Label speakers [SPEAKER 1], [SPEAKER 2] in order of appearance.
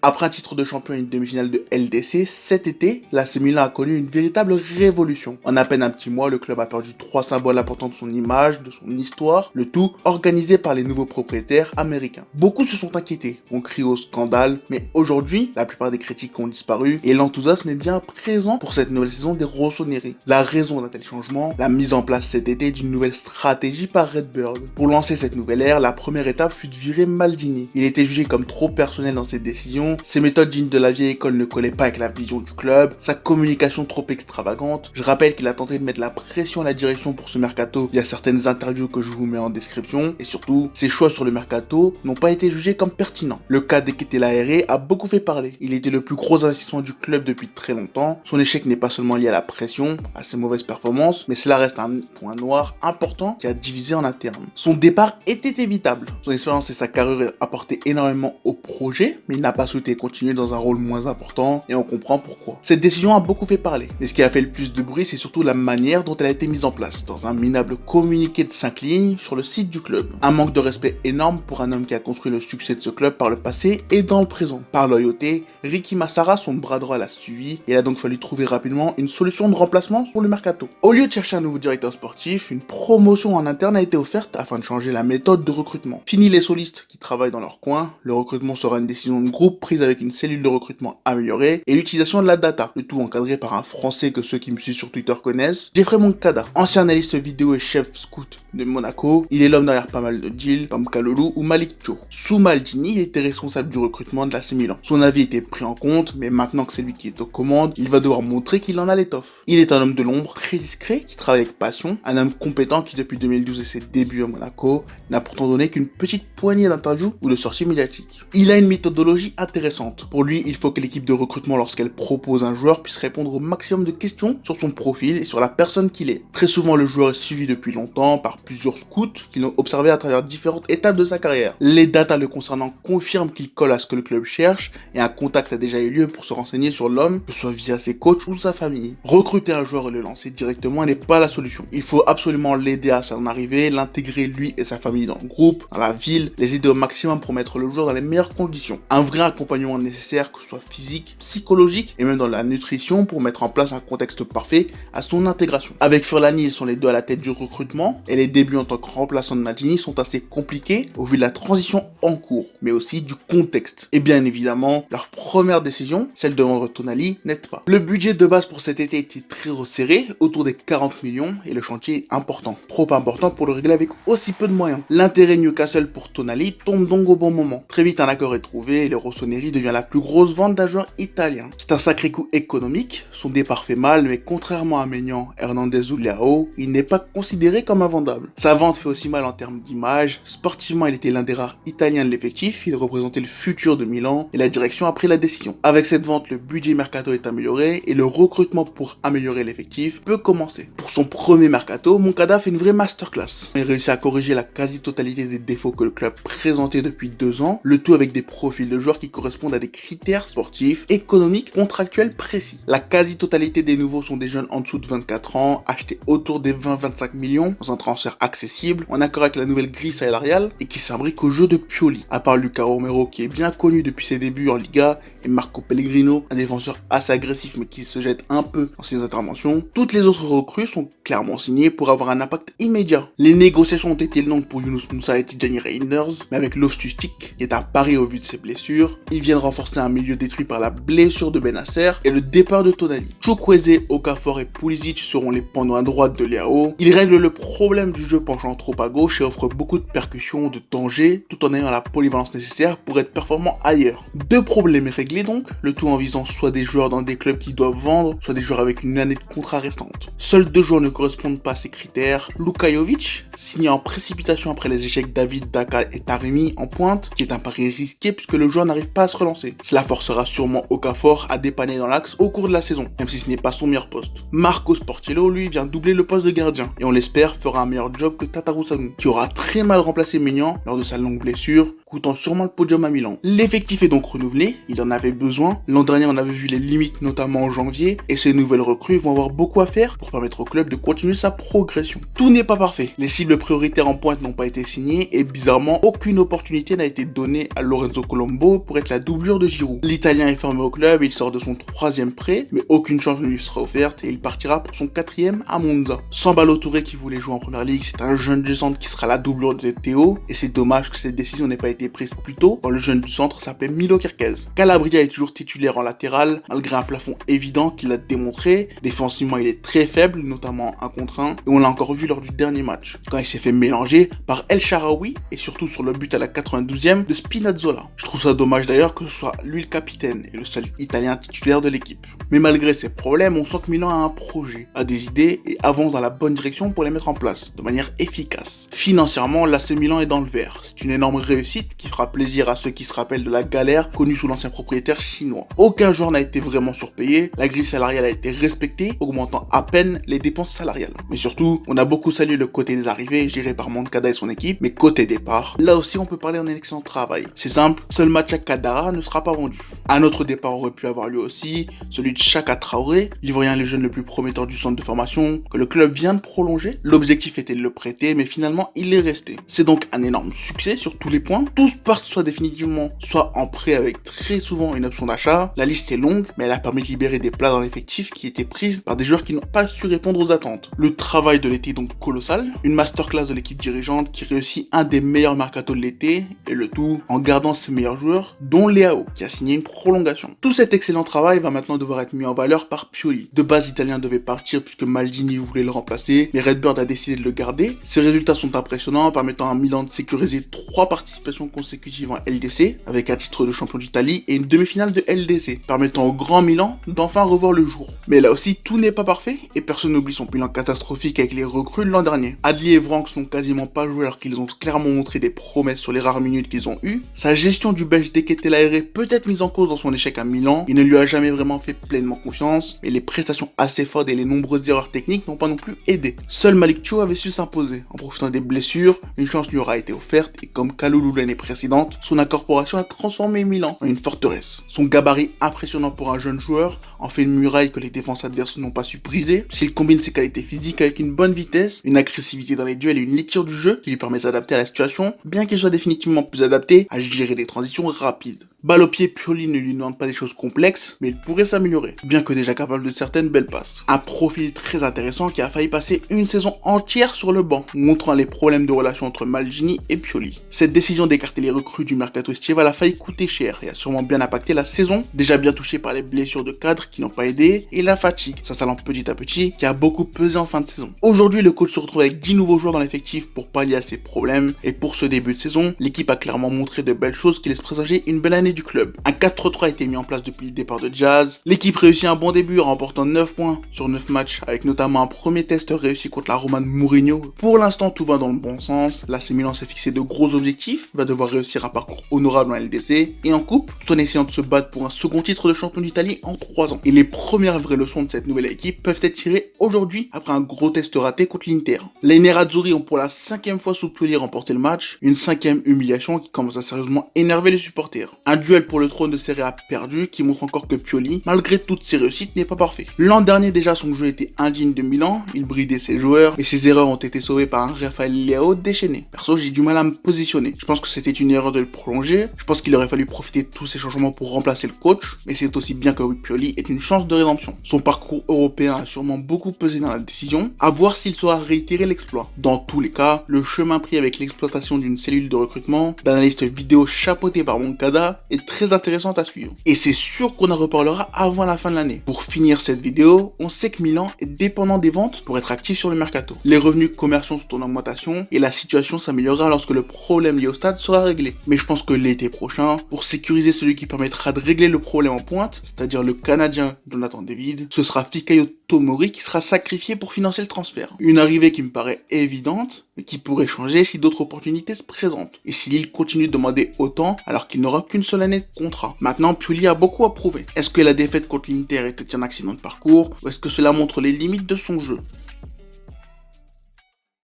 [SPEAKER 1] Après un titre de champion et une demi-finale de LDC, cet été, l'AC Milan a connu une véritable révolution. En à peine un petit mois, le club a perdu 3 symboles importants de son image, de son histoire, le tout organisé par les nouveaux propriétaires américains. Beaucoup se sont inquiétés, ont crié au scandale, mais aujourd'hui, la plupart des critiques ont disparu et l'enthousiasme est bien présent pour cette nouvelle saison des Rossoneri. La raison d'un tel changement, la mise en place cet été d'une nouvelle stratégie par Redbird. Pour lancer cette nouvelle ère, la première étape fut de virer Maldini. Il était jugé comme trop personnel dans ses décisions, ses méthodes dignes de la vieille école ne collaient pas avec la vision du club, sa communication trop extravagante. Je rappelle qu'il a tenté de mettre la pression à la direction pour ce mercato via certaines interviews que je vous mets en description, et surtout, ses choix sur le mercato n'ont pas été jugés comme pertinents. Le cas d'Eketela Herré a beaucoup fait parler. Il était le plus gros investissement du club depuis très longtemps. Son échec n'est pas seulement lié à la pression, à ses mauvaises performances, mais cela reste un point noir important qui a divisé en interne. Son départ était évitable. Son expérience et sa carrière apportaient énormément au projet, mais il n'a pas souhaité continuer dans un rôle moins important, et on comprend pourquoi. Cette décision a beaucoup fait parler, mais ce qui a fait le plus de bruit, c'est surtout la manière dont elle a été mise en place, dans un minable communiqué de 5 lignes sur le site du club. Un manque de respect énorme pour un homme qui a construit le succès de ce club par le passé et dans le présent. Par loyauté, Ricky Massara, son bras droit, l'a suivi, et il a donc fallu trouver rapidement une solution de remplacement pour le mercato. Au lieu de chercher un nouveau directeur sportif, une promotion en interne a été offerte afin de changer la méthode de recrutement. Fini les solistes qui travaillent dans leur coin, le recrutement sera une décision de groupe prise avec une cellule de recrutement améliorée et l'utilisation de la data, le tout encadré par un français que ceux qui me suivent sur Twitter connaissent, Jeffrey Moncada, ancien analyste vidéo et chef scout de Monaco. Il est l'homme derrière pas mal de deals comme Kalulu ou Malik Cho. Sous Maldini, il était responsable du recrutement de l'AC Milan. Son avis était pris en compte, mais maintenant que c'est lui qui est aux commandes, il va devoir montrer qu'il en a l'étoffe. Il est un homme de l'ombre très discret, qui travaille avec passion, un homme compétent qui depuis 2012 et ses débuts à Monaco, n'a pourtant donné qu'une petite poignée d'interviews ou de sorties médiatiques. Il a une méthodologie intéressante. Pour lui, il faut que l'équipe de recrutement, lorsqu'elle propose un joueur, puisse répondre au maximum de questions sur son profil et sur la personne qu'il est. Très souvent, le joueur est suivi depuis longtemps par plusieurs scouts qui l'ont observé à travers différentes étapes de sa carrière. Les datas le concernant confirment qu'il colle à ce que le club cherche et un contact a déjà eu lieu pour se renseigner sur l'homme, que ce soit via ses coachs ou sa famille. Recruter un joueur et le lancer directement n'est pas la solution. Il faut absolument l'aider à s'en arriver, l'intégrer lui et sa famille dans le groupe, dans la ville, les aider au maximum pour mettre le joueur dans les meilleures conditions. Un vrai accompagnement nécessaire, que ce soit physique, psychologique et même dans la nutrition pour mettre en place un contexte parfait à son intégration. Avec Furlani, ils sont les deux à la tête du recrutement et les débuts en tant que remplaçant de Maldini sont assez compliqués au vu de la transition en cours, mais aussi du contexte. Et bien évidemment, leur première décision, celle de vendre Tonali, n'aide pas. Le budget de base pour cet été était très resserré, autour des 40 millions, et le chantier est important. Trop important pour le régler avec aussi peu de moyens. L'intérêt Newcastle pour Tonali tombe donc au bon moment. Très vite, un accord est trouvé et le Rossoneri devient la plus grosse vente d'un joueur italien. C'est un sacré coup économique, son départ fait mal, mais contrairement à Maignan, Hernandez ou Leao, il n'est pas considéré comme invendable. Sa vente fait aussi mal en termes d'image. Sportivement, il était l'un des rares Italiens de l'effectif, il représentait le futur de Milan et la direction a pris la décision. Avec cette vente, le budget mercato est amélioré et le recrutement pour améliorer l'effectif peut commencer. Pour son premier mercato, Moncada fait une vraie masterclass. Il réussit à corriger la quasi-totalité des défauts que le club présentait depuis 2 ans, le tout avec des profils de joueurs qui correspondent à des critères sportifs, économiques, contractuels précis. La quasi-totalité des nouveaux sont des jeunes en dessous de 24 ans, achetés autour des 20-25 millions, dans un transfert accessible, en accord avec la nouvelle grille salariale et qui s'imbrique au jeu de Pioli. À part Luca Romero qui est bien connu depuis ses débuts en Liga, et Marco Pellegrino, un défenseur assez agressif mais qui se jette un peu dans ses interventions, toutes les autres recrues sont clairement signées pour avoir un impact immédiat. Les négociations ont été longues pour Yunus Moussa et Tijani Reinders, mais avec Loftus-Cheek, qui est à Paris au vu de ses blessures, ils viennent renforcer un milieu détruit par la blessure de Bennacer et le départ de Tonali. Chukwueze, Okafor et Pulisic seront les pendants à droite de Leao. Ils règlent le problème du jeu penchant trop à gauche et offrent beaucoup de percussions, de danger, tout en ayant la polyvalence nécessaire pour être performant ailleurs. 2 problèmes réglés donc, le tout en visant soit des joueurs dans des clubs qui doivent vendre, soit des joueurs avec une année de contrat restante. Seuls 2 joueurs ne correspondent pas à ces critères. Luka Jovic, signé en précipitation après les échecs David, Daka et Taremi en pointe, qui est un pari risqué puisque le joueur n'arrive pas à se relancer. Cela forcera sûrement Okafor à dépanner dans l'axe au cours de la saison, même si ce n'est pas son meilleur poste. Marcos Portillo, lui, vient doubler le poste de gardien, et on l'espère fera un meilleur job que Tatarusanu, qui aura très mal remplacé Maignan lors de sa longue blessure, coûtant sûrement le podium à Milan. L'effectif est donc renouvelé, il en avait besoin. L'an dernier, on avait vu les limites, notamment en janvier, et ces nouvelles recrues vont avoir beaucoup à faire pour permettre au club de continuer sa progression. Tout n'est pas parfait. Les cibles prioritaires en pointe n'ont pas été signées, et bizarrement, aucune opportunité n'a été donnée à Lorenzo Colombo pour être la doublure de Giroud. L'Italien est formé au club, il sort de son 3e prêt, mais aucune chance ne lui sera offerte et il partira pour son 4e à Monza. Sans Ballo-Touré qui voulait jouer en première ligue, c'est un jeune du centre qui sera la doublure de Théo, et c'est dommage que cette décision n'ait pas été prise plus tôt quand le jeune du centre s'appelait Milo Kerkez. Calabria est toujours titulaire en latéral, malgré un plafond évident qu'il a démontré. Défensivement, il est très faible, notamment 1 contre 1, et on l'a encore vu lors du dernier match, quand il s'est fait mélanger par El Shaarawy, et surtout sur le but à la 92e de Spinazzola. Je trouve ça dommage d'ailleurs que ce soit lui le capitaine et le seul Italien titulaire de l'équipe. Mais malgré ces problèmes, on sent que Milan a un projet, a des idées et avance dans la bonne direction pour les mettre en place, de manière efficace. Financièrement, l'AC Milan est dans le vert. C'est une énorme réussite qui fera plaisir à ceux qui se rappellent de la galère connue sous l'ancien propriétaire chinois. Aucun joueur n'a été vraiment surpayé, la grille salariale a été respectée, augmentant à peine les dépenses salariales. Mais surtout, on a beaucoup salué le côté des arrivées, géré par Moncada et son équipe, mais côté départ, là aussi on peut parler d'un excellent travail. C'est simple, seul Macha Kadara ne sera pas vendu. Un autre départ aurait pu avoir lieu aussi, celui de Chaka Traoré, l'Ivoirien le jeune le plus prometteur du centre de formation, que le club vient de prolonger. L'objectif était de le prêter, mais finalement il est resté. C'est donc un énorme succès sur tous les points. Tous partent soit définitivement, soit en prêt avec très souvent une option d'achat. La liste est longue, mais elle a permis de libérer des places dans l'effectif qui étaient prises par des joueurs qui n'ont pas su répondre aux attentes. Le travail de l'été est donc colossal, une masterclass de l'équipe dirigeante qui réussit un des meilleurs mercatos de l'été, et le tout en gardant ses meilleurs joueurs, dont Leao, qui a signé une prolongation. Tout cet excellent travail va maintenant devoir être mis en valeur par Pioli. De base, l'Italien devait partir puisque Maldini voulait le remplacer, mais Redbird a décidé de le garder. Ses résultats sont impressionnants, permettant à Milan de sécuriser 3 participations consécutives en LDC, avec un titre de champion d'Italie et une demi-finale de LDC, permettant au Grand Milan d'enfin revoir le jour. Mais là aussi, tout n'est pas parfait, et personne n'oublie son bilan catastrophique avec les recrues de l'an dernier. Adli et Vranks n'ont quasiment pas joué alors qu'ils ont clairement montré des promesses sur les rares minutes qu'ils ont eues. Sa gestion du Belge Deketelaere peut être mise en cause dans son échec à Milan, il ne lui a jamais vraiment fait pleinement confiance, mais les prestations assez fortes et les nombreuses erreurs techniques n'ont pas non plus aidé. Seul Malik Thiaw avait su s'imposer. En profitant des blessures, une chance lui aura été offerte et comme Kalulu l'année précédente, son incorporation a transformé Milan en une forteresse. Son gabarit impressionnant pour un jeune joueur en fait une muraille que les défenses adverses n'ont pas su briser. S'il combine ses qualités physiques avec une bonne vitesse, une agressivité dans les duels et une lecture du jeu qui lui permet de s'adapter à la situation, bien qu'il soit définitivement plus adapté à gérer des transitions rapides. Balle au pied, Pioli ne lui demande pas des choses complexes, mais il pourrait s'améliorer, bien que déjà capable de certaines belles passes. Un profil très intéressant qui a failli passer une saison entière sur le banc, montrant les problèmes de relation entre Maldini et Pioli. Cette décision d'écarter les recrues du mercato estival a failli coûter cher et a sûrement bien impacté la saison, déjà bien touchée par les blessures de cadres qui n'ont pas aidé, et la fatigue, s'installant petit à petit, qui a beaucoup pesé en fin de saison. Aujourd'hui, le coach se retrouve avec 10 nouveaux joueurs dans l'effectif pour pallier à ces problèmes, et pour ce début de saison, l'équipe a clairement montré de belles choses qui laissent présager une belle année du club. Un 4-3 a été mis en place depuis le départ de Diaz. L'équipe réussit un bon début en remportant 9 points sur 9 matchs avec notamment un premier test réussi contre la Roma de Mourinho. Pour l'instant, tout va dans le bon sens. L'AC Milan s'est fixé de gros objectifs, va devoir réussir un parcours honorable en LDC et en coupe, tout en essayant de se battre pour un second titre de champion d'Italie en 3 ans. Et les premières vraies leçons de cette nouvelle équipe peuvent être tirées aujourd'hui après un gros test raté contre l'Inter. Les Nerazzurri ont pour la 5e fois sous Pioli remporté le match, une 5e humiliation qui commence à sérieusement énerver les supporters. Un duel pour le trône de Serie A perdu qui montre encore que Pioli, malgré toutes ses réussites, n'est pas parfait. L'an dernier déjà son jeu était indigne de Milan, il bridait ses joueurs, mais ses erreurs ont été sauvées par un Rafael Leao déchaîné. Perso, j'ai du mal à me positionner. Je pense que c'était une erreur de le prolonger, je pense qu'il aurait fallu profiter de tous ces changements pour remplacer le coach, mais c'est aussi bien que Pioli est une chance de rédemption. Son parcours européen a sûrement beaucoup pesé dans la décision, à voir s'il saura réitérer l'exploit. Dans tous les cas, le chemin pris avec l'exploitation d'une cellule de recrutement, d'analyste vidéo chapeauté par Moncada, est très intéressant à suivre. Et c'est sûr qu'on en reparlera avant la fin de l'année. Pour finir cette vidéo, on sait que Milan est dépendant des ventes pour être actif sur le mercato. Les revenus commerciaux sont en augmentation et la situation s'améliorera lorsque le problème lié au stade sera réglé. Mais je pense que l'été prochain, pour sécuriser celui qui permettra de régler le problème en pointe, c'est-à-dire le Canadien Jonathan David, ce sera Fikayo Tomori qui sera sacrifié pour financer le transfert. Une arrivée qui me paraît évidente, mais qui pourrait changer si d'autres opportunités se présentent. Et si Lille continue de demander autant alors qu'il n'aura qu'une seule année de contrat. Maintenant, Pioli a beaucoup à prouver. Est-ce que la défaite contre l'Inter était un accident de parcours ou est-ce que cela montre les limites de son jeu?